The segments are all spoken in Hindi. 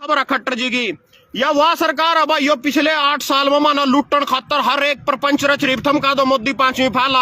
खबर खट्टर जी की या वह सरकार अब यो पिछले 8 साल में माना लुट्टन खातर हर एक प्रपंच रच रही थम का दो मोदी 5वीं फैल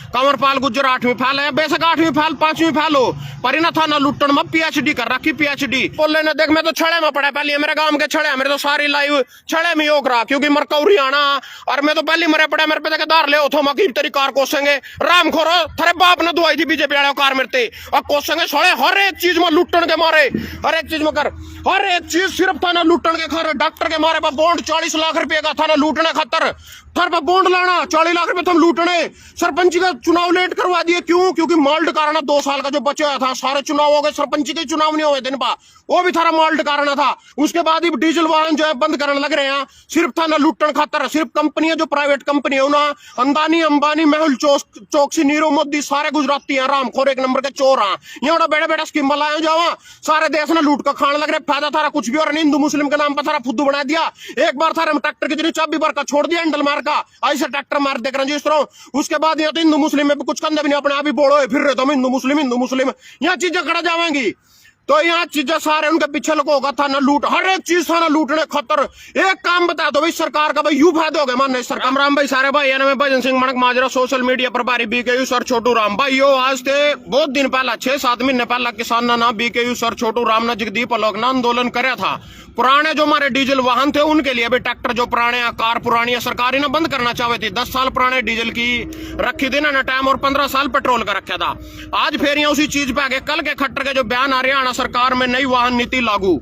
कंवरपाल गुज्जर 8वीं फैल है बेशक 8वीं फैल 5वीं फैल हो पर इना था ना लुट्टन में पीएचडी कर रखी पीएचडी बोले ना देख मैं तो छड़े में पड़ा पहले मेरे गांव के छड़े मेरे तो सारी लाइव छड़े में योग रहा क्योंकि मरकौरी आना और मैं तो पहले मरे पड़ा मेरे पे दार ले उठो मकी तेरी कार कोसेंगे राम खोरो थरे बाप ने दुआई थी बीजेपी वाले कार मेरते और कोसेंगे सोड़े हर एक चीज में लुट्टन के मारे हर एक चीज में कर हर एक चीज सिर्फ था ना लुट्टन के खर डॉक्टर के मारे बॉन्ड 40 लाख रुपए का था ना लूटने खतर थर पर बॉन्ड लाना 40 लाख रुपए तुम लूटने सरपंच का चुनाव लेट करवा दिए क्यों क्योंकि माल्ट कारण 2 साल का जो बचे हुआ था सारे चुनाव हो गए सरपंच के चुनाव नहीं हुए दिन पा वो भी थारा माल्ट कारण था उसके बाद ही डीजल वाहन जो है बंद करने लग रहे हैं सिर्फ था ना लुट्टन खातर सिर्फ कंपनियां जो प्राइवेट कंपनी है ना अंदानी अंबानी मेहुल चौकसी नीरव मोदी सारे गुजराती हैं रामखोर एक नंबर के चोर हैं यहाँ बेड़ा बेड़ा स्कीम लाए जावा सारे देश ने लूट कर खाने लग रहे फायदा थारा कुछ भी और हिंदू मुस्लिम के नाम पर थारा फुद्दू बना दिया एक बार थारे ट्रैक्टर की चाबी बार का छोड़ दिया हैंडल मार का ऐसे ट्रैक्टर मार देख रहे जिस तरह उसके बाद यहाँ तो हिंदू मुस्लिम में कुछ कंधे भी नहीं अपने आप ही बोलो फिर रहे तो हिंदू मुस्लिम यहाँ चीजें खड़ा जाएंगी तो यहाँ चीजें सारे उनके पीछे लोगों होगा था ना लूट हर एक चीज था ना लूटने खतर एक काम बता दो भाई सरकार का भाई यू फायदा हो गया मानने सरकार राम भाई सारे भाई मैं भजन सिंह मणक माजरा सोशल मीडिया प्रभारी बीकेयू सर छोटू राम भाई यो आज थे बहुत दिन पहला 6-7 महीने पहला किसान ना बीकेयू सर छोटू राम ने जगदीप अलोक ने आंदोलन कराया था पुराने जो हमारे डीजल वाहन थे उनके लिए भी ट्रैक्टर जो पुराने कार पुरानी सरकारी ने बंद करना चाहते थे 10 साल पुराने डीजल की रखी थी ना टाइम और 15 साल पेट्रोल का रखा था आज फिर यहाँ उसी चीज पे आगे कल के खट्टर के जो बयान हरियाणा सरकार में नई वाहन नीति लागू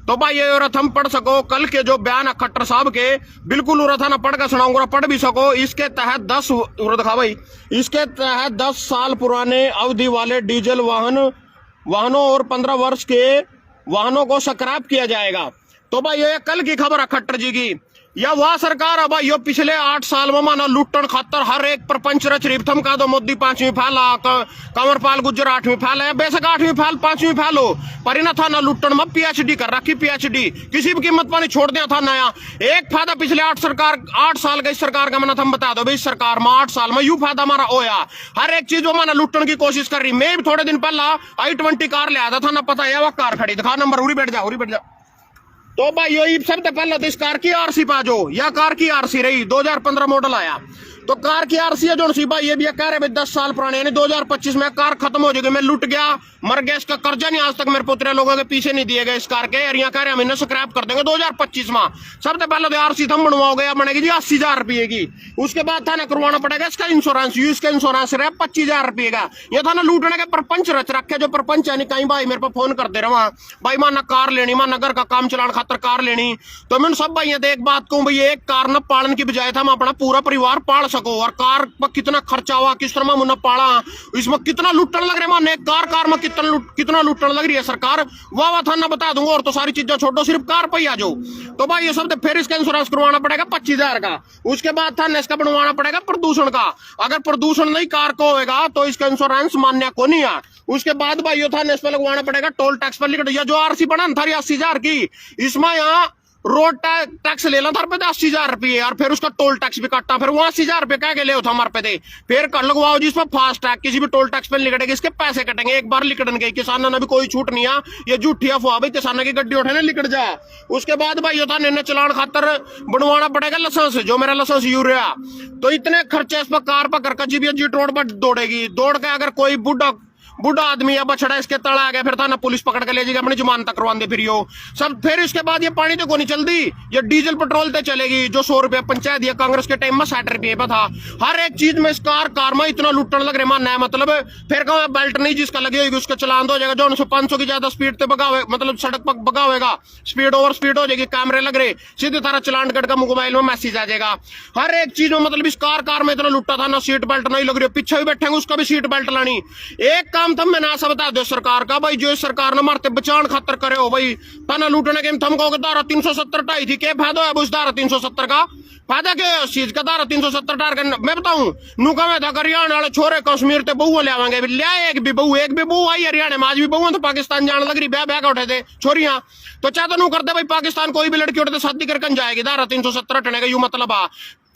तो भाई ये रथ हम पढ़ सको कल के जो बयान है खट्टर साहब के बिल्कुल रथ ना पढ़ कर सुनाऊंगा पढ़ भी सको इसके तहत 10 दिखा भाई इसके तहत 10 साल पुराने अवधि वाले डीजल वाहनों और 15 वर्ष के वाहनों को स्क्रैप किया जाएगा तो भाई ये कल की खबर है खट्टर जी की या वह सरकार अब यो पिछले 8 साल में माना लुट्टन खातर हर एक प्रपंच रच रही थम का दो मोदी 5वीं फैल कंवरपाल गुज्जर 8वीं फैल है बेशक 8वीं फैल 5वीं फैल हो पर इना था ना लुट्टन में पीएचडी कर रखी पीएचडी किसी भी कीमत पर नहीं छोड़ दिया था नया एक फायदा पिछले 8 साल का इस सरकार का मैंने थम बता दो भाई इस सरकार में 8 साल में यू फायदा हमारा होया हर एक चीज माना लुट्टन की कोशिश कर रही मैं भी थोड़े दिन पहला i20 कार ले आया था ना पता है वह कार खड़ी दिखा नंबर उड़ी बैठ जा तो भाई यही सबसे पहले तो इस कार की आरसी पाजो या कार की आरसी रही 2015 मॉडल आया तो कार की आरसी है जो सी भाई ये भी कह रहे भाई 10 साल पुराने यानी 2025 में कार खत्म हो जाएगी मैं लुट गया मर गया इसका कर्जा नहीं आज तक मेरे पुत्र लोगों के पीछे नहीं दिए गए इस कार के और यहाँ कह रहे हम इन्हें स्क्रैप कर देंगे 2025 में सबसे पहले तो आरसी थम बनवाओगे या बनेगी जी 80,000 रुपये की उसके बाद था ना करवाना पड़ेगा इसका इंश्योरेंस इसका इंश्योरेंस रहे 25,000 रुपये का ये था ना लूटने के प्रपंच रच रखे जो प्रपंच है नहीं कहीं भाई मेरे पास फोन करते रहे भाई माना कार लेनी मां नगर का काम चलाने खातर कार लेनी तो मैंने सब भाई एक बात कहूँ भाई एक कार न पालन की बजाय था हम अपना पूरा परिवार पाल सको और कार पर कितना खर्चा हुआ किस तरह मुन्ना पाला इसमें कितना लुटने लग रहे माने कार में कितना लुटने लग रही है सरकार वाह था ना बता दूंगा और तो सारी चीजें छोड़ो सिर्फ कार पे ही आ जाओ तो भाई ये सब फिर इसका इंश्योरेंस करवाना पड़ेगा 25,000 का उसके बाद था इसका बनवाना पड़ेगा प्रदूषण का अगर प्रदूषण नहीं कार को होगा तो इसका इंश्योरेंस मान्य को नहीं है उसके बाद भाई था इस पर लगवाना पड़ेगा टोल टैक्स पर लिख जो आरसी बना था 80,000 की इसमें यहाँ रोड टैक्स ले ला था 80,000 रुपये और फिर उसका टोल टैक्स भी काटता फिर वो 80,000 रुपये कह के ले हमारे पे थे फिर कर लगवाओ जी इसमें फास्ट टैग किसी भी टोल टैक्स पे लिखटेगा इसके पैसे कटेंगे एक बार लिखटन गई किसानों ने भी कोई छूट नहीं है ये झूठी अफवाह भाई किसानों की गड्डी उठाने लिखट जा उसके बाद भाई होता ने चलान खातर बनवाना पड़ेगा लाइसेंस जो मेरा लाइसेंस यूरिया तो इतने खर्चे इस पर कार पर करके जी रोड पर दौड़ेगी दौड़ के अगर कोई बूढ़ा आदमी या बछड़ा इसके तड़ा आ गया फिर था ना पुलिस पकड़ के ले जाएगी अपनी जमानत करवा दे फिर यो सब फिर इसके बाद ये पानी तो को नहीं चलती ये डीजल पेट्रोल तो चलेगी जो 100 रुपया पंचायत या कांग्रेस के टाइम में 60 रुपये पे था हर एक चीज में इस कार में इतना लुटने लग रहे मानना है मतलब फिर कहा बेल्ट नहीं जिसका लगी होगी उसका चलान हो जाएगा जो 500 की ज्यादा स्पीड पे बगावे मतलब सड़क पर बगावेगा स्पीड ओवर स्पीड हो जाएगी कैमरे लग रहे सीधे तारा चलान कट का मोबाइल में मैसेज आ जाएगा हर एक चीज में मतलब इस कार में इतना लुटा था ना सीट बेल्ट नहीं लग रही पीछे भी बैठेंगे उसका भी सीट बेल्ट लानी एक काम था मैं ना सब बता दो सरकार का भाई जो सरकार ने मारते बचान खातर करे हो भाई तना लूटने के थम कहोगे धारा 370 ढाई थी क्या फायदा है उस धारा 370 का फायदा क्या है उस चीज का धारा 370 टार मैं बताऊं नुका में था हरियाणा वाले छोरे कश्मीर ते बहु ले आवेंगे लिया एक भी बहु आई हरियाणा में आज भी बहु तो पाकिस्तान जाने लग रही ब्याह उठे थे छोरियां तो चाहते नु करते भाई पाकिस्तान कोई भी लड़की उठते शादी करके जाएगी धारा 370 हटने का यू मतलब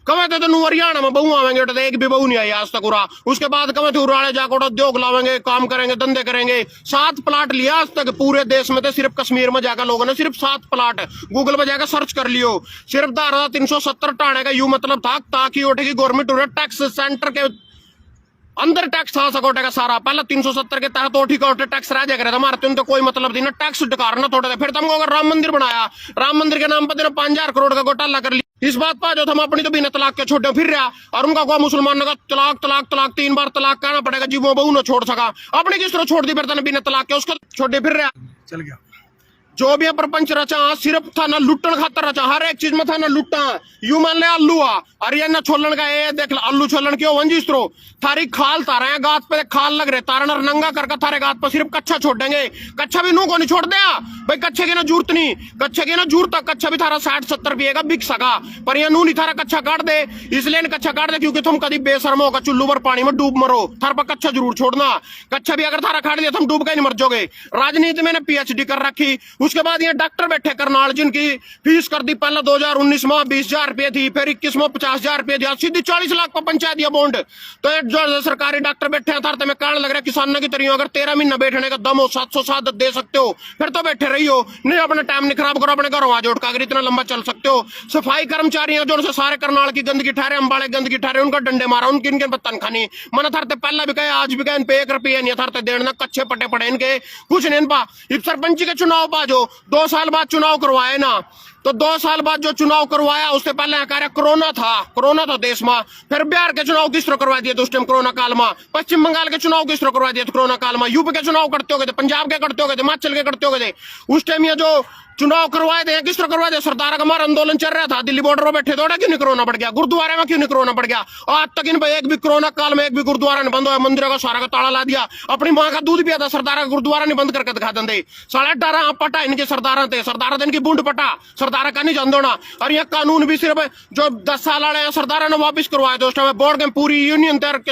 कवे थे तो हरियाणा में बहू आवेंगे तो एक भी बहू नहीं आई आज तक उरा। उसके बाद कवे थे उराड़े जाकर उद्योग लावेंगे, काम करेंगे, धंधे करेंगे। 7 प्लाट लिया आज तक पूरे देश में, तो सिर्फ कश्मीर में जाकर लोगों ने सिर्फ 7 प्लाट गूगल पर जाकर सर्च कर लियो। सिर्फ 370 टाणे का यू मतलब था ताकि उठेगी गवर्नमेंट उन्हें टैक्स सेंटर के अंदर टैक्स था सकोटे का सारा। पहले 370 के तहत तो ठीक है टैक्स रह जाएगा, हमारे तो कोई मतलब नहीं ना, टैक्स डकारना थोड़े थे। फिर तुमको अगर राम मंदिर बनाया, राम मंदिर के नाम पर 5,000 करोड़ का घोटाला कर लिया। इस बात पर जो हम अपनी तो बिना तलाक के छोटे फिर रहा, और उनका कोई मुसलमान का तलाक तलाक तलाक 3 बार तलाक कहना पड़ेगा जी, वो बहू न छोड़ सका। अपनी किस तरह छोड़ दी फिर बिना तलाक के, उसका छोटे फिर रहा। चल गया जो भी प्रपंच रचा सिर्फ था ना लुट्टन खातर रचा, हर एक चीज में था ना लुट्टा। यू मान ले आलू आ, अरे ये ना छोलन का ये देख आलू छोलन क्यों वंजी स्त्रो थारी खाल तारा है गात पे, खाल लग रहे तारा नंगा करके थारे गात पर सिर्फ कच्चा छोड़ देंगे। कच्चा भी नू को नहीं छोड़ दिया भाई, कच्चे की ना जरूरत नहीं, कच्चे की ना जरूरत, कच्चा भी थारा 60-70 रुपये का बिक सका, पर यह नू नहीं थारा कच्चा काट दे। इसलिए कच्चा काट दे क्योंकि तुम कभी बेशर्म होगा चुल्लू पर पानी में डूब मरो, थार पर कच्चा जरूर छोड़ना। कच्चा भी अगर थारा काट दिया तुम डूब के नहीं मर जाओगे। राजनीति में PhD कर रखी, उसके बाद ये डॉक्टर बैठे करनाल जिनकी फीस कर दी पहले 2019 में 20,000 रुपये थी, फिर 21 में 50,000 रुपये दिया, सीधी 40 लाख पर पंचायत दिया बॉन्ड। तो जो सरकारी डॉक्टर बैठे हैं थार में कारण लग रहा है किसानों की तरह, अगर 13 महीना बैठने का दम हो 707 दे सकते हो फिर तो बैठे रही हो, नहीं अपने टाइम नहीं खराब करो, अपने घरों आ जाओ, अगर इतना लंबा चल सकते हो। सफाई कर्मचारी हैं जो से सारे करनाल की गंदगी ठहरे, अंबाड़े गंदगी ठहरे, उनका डंडे मारा, उनकी इनके तनखा नहीं मैंने थारते पहला भी कहे आज भी कहे इन पे 1 रुपया नहीं थारते देना, कच्चे पटे पड़े इनके कुछ नहीं पा। सरपंची के चुनाव पा जो 2 साल बाद चुनाव करवाए ना, तो 2 साल बाद जो चुनाव करवाया उससे पहले कह रहे कोरोना था देश में, फिर बिहार के चुनाव किस तरह करवा दिए तो उस टाइम कोरोना काल में, पश्चिम बंगाल के चुनाव किस तरह करवा दिए तो कोरोना काल में, यूपी के चुनाव करते हो गए थे, पंजाब के करते हो गए थे, हिमाचल के करते हो गए थे। उस टाइम ये जो चुनाव करवाए थे किस तरह करवाए थे, सरदार का हमारा आंदोलन चल रहा था, दिल्ली बॉर्डर पर बैठे थोड़ा क्यों नहीं कोरोना बढ़ गया, गुरुद्वारे में क्यों नहीं कोरोना बढ़ गया। आज तक इन एक भी कोरोना काल में एक भी गुरुद्वारा नहीं बंद हुआ, मंदिरों का सारा का ताला ला दिया, अपनी माँ का दूध पिया था, सरदार का गुरुद्वारा नहीं बंद करके दिखा देंगे। 18.5 पटा इनके सरदार थे, सरदार दिन की बूंद पटा सरदार का नहीं जानदोना। और यह कानून भी सिर्फ जो 10 साल वाले सरदार ने वापिस करवाए थे, उस टाइम बोर्ड के पूरी यूनियन तैयार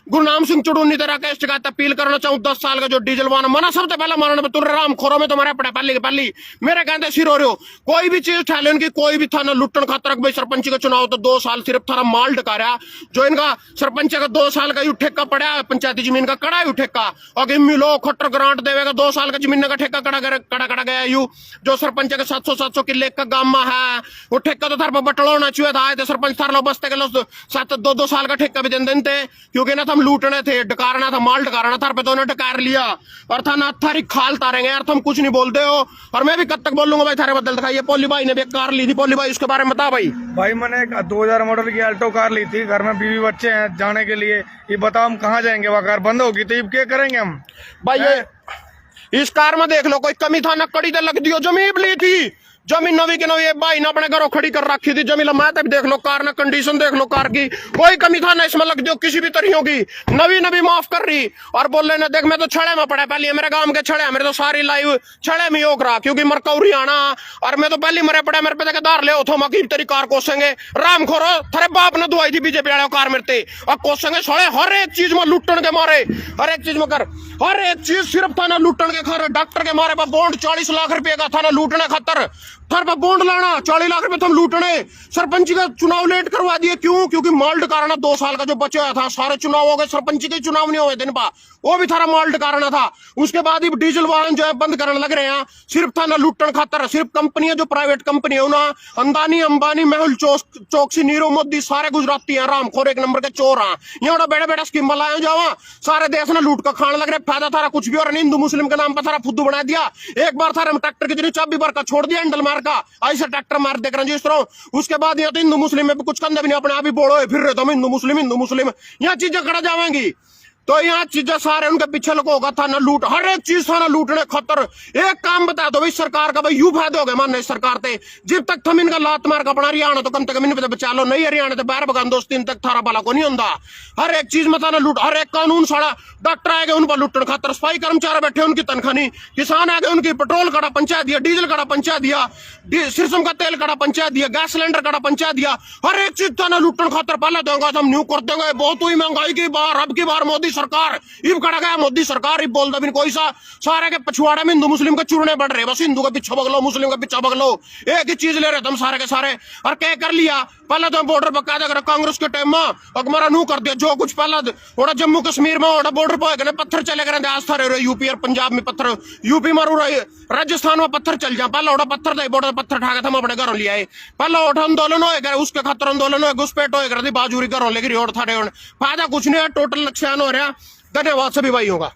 गुरनाम सिंह चुड़ूनी तरह का शिकायत अपील करना चाहूँ। 10 साल का जो डीजल वाहन मना सबसे पहले मारने तुर राम खोरो में तुम्हारे पड़े पहली मेरे कहते सिर हो रहे हो, कोई भी चीज उठा ले उनकी, कोई भी था ना लुट्टन खातर भाई। सरपंच का चुनाव तो 2 साल सिर्फ थारा माल ढकारा, जो इनका सरपंच का 2 साल का ठेका पड़ा पंचायती जमीन का कड़ा यू ठेका, और मिलो खट्टर ग्रांट देवेगा 2 साल का जमीन का ठेका कड़ा गया यू। जो सरपंच का 700 किले का गांव में है वो ठेका तो थार पर बटलोना चाहिए था, आए सरपंच थार लो बसते के लो 2 साल का ठेका भी देन थे, क्योंकि ना हम लूटने थे, डकारना था, माल डकारना थार पे दोनों डकार लिया, और था ना थारी खाल तारेंगे यार, तुम कुछ नहीं बोलते हो। और मैं भी कब तक बोलूंगा भाई थारे बदल दिखाइए। पोली भाई ने भी एक कार ली थी, पोली भाई उसके बारे में बता भाई। मैंने एक 2000 मॉडल की अल्टो कार ली थी, घर में बीवी बच्चे हैं जाने के लिए, ये बताओ हम कहाँ जाएंगे, वह कार बंद होगी तो ये क्या करेंगे हम भाई। ये इस कार में देख लो कोई कमी था ना, कड़ी तो लग दियो, जमीन ली थी, जमीन नवी के नवी भाई ने अपने घरों खड़ी कर रखी थी, जमीन लम्बा तब देख लो कार ना, कंडीशन देख लो कार की, कोई कमी था ना इसमें लग दियो किसी भी तरह होगी, नवी माफ कर रही। और बोल रहे ना देख मैं तो छड़े में पड़ा, पहले मेरे गांव के छड़े, मेरे तो सारी लाइव छड़े में योग रहा, क्योंकि मरकौरी आना, और मैं तो पहले मरे पड़ा, मेरे पे दार ले उठो मकी तेरी कार कोसेंगे, राम खोरो थरे बाप ने दुआई थी बीजेपी वाले कार मेरे और कोसेंगे सड़े, हर एक चीज में लुट्टन के मारे, हर एक चीज में कर, हर एक चीज सिर्फ था ना लुट्टन के खा, डॉक्टर के मारे बॉन्ड 40 लाख रुपए का था ना लूटने खातर, थार पर बॉन्ड लाना 40 लाख रुपए तुम लूटने। सरपंच का चुनाव लेट करवा दिए, क्यों? क्योंकि माल डकारना 2 साल का जो बचा था, सारे चुनाव हो गए, सरपंच के चुनाव नहीं हुए दिन पा, वो भी थारा माल डकारना था। उसके बाद ही डीजल वाहन जो है बंद करने लग रहे हैं, सिर्फ था ना लुट्टन खातर। सिर्फ कंपनियां जो प्राइवेट कंपनी है ना, अंबानी मेहुल चौकसी नीरव मोदी सारे गुजराती हैं, रामखोर 1 नंबर के चोर हैं, यहाँ बेड़ा बेड़ा स्कीम लाए जावा, सारे देश ने लूट का खाने लग रहे, फायदा थारा कुछ भी और नहीं, हिंदू मुस्लिम के नाम पर थारा फुद्दू बना दिया। एक बार थारे ट्रैक्टर की जरिए चाबी भर का छोड़ दिया हैंडल मार का, ऐसे ट्रैक्टर मार देख रहे हैं जिस तरह। उसके बाद यहाँ तो हिंदू मुस्लिम में भी कुछ कंधे भी नहीं, अपने आप ही बोलो फिर रहे तो हिंदू मुस्लिम यहाँ चीजें खड़ा जाएंगी। तो यहाँ चीजें सारे उनके पीछे लोगों का था ना लूट, हर एक चीज था ना लूटने खतर। एक काम बता दो भाई सरकार का, भाई यू फायदे हो गए मानने सरकार थे, जब तक थम इनका लात मार का अपना हरियाणा तो कम से कम इन बचा लो, नहीं हरियाणा तो बाहर बगान 2 दिन तक थारा बाला को नहीं होता। हर एक चीज में था ना लूट, हर एक कानून साड़ा, डॉक्टर आए गए उन पर लुटन खातर, सफाई कर्मचारी बैठे उनकी तनख्वाह नहीं, किसान आ गए उनकी पेट्रोल कड़ा पंचायत दिया, डीजल कड़ा पंचायत दिया, सिरसम का तेल कड़ा पंचायत दिया, गैस सिलेंडर कड़ा पंचायत दिया, हर एक चीज था ना लुटन खातर। पहले देंगे हम न्यू कर देंगे, बहुत हुई महंगाई की बार, अब की बार मोदी सरकार कड़ा गया, मोदी सरकार ही बोलता भी कोई सा, सारे के पछवाड़े में हिंदू मुस्लिम के चूरने बढ़ रहे, बस हिंदू का पीछा बगलो मुस्लिम का पीछा बगलो, एक ही चीज ले रहे तुम सारे के सारे। और क्या कर लिया, पहले तो बॉर्डर पक्का देख रहे कांग्रेस के टाइम में अकबरा नू कर दिया जो कुछ पहला थोड़ा जम्मू कश्मीर में थोड़ा बॉर्डर पर गए पत्थर चले गए आज था रहे यूपी और पंजाब में पत्थर यूपी में राजस्थान में पत्थर चल जा पहले ओटा पत्थर दे बॉर्डर पत्थर उठा के हम अपने घरों ले आए पहले ओठा आंदोलन हो गया उसके खातर आंदोलन हो घुसपैठ हो गया बाजूरी घरों लेकर रोड था फायदा कुछ नहीं है टोटल नुकसान हो रहा। धन्यवाद सभी भाइयों का।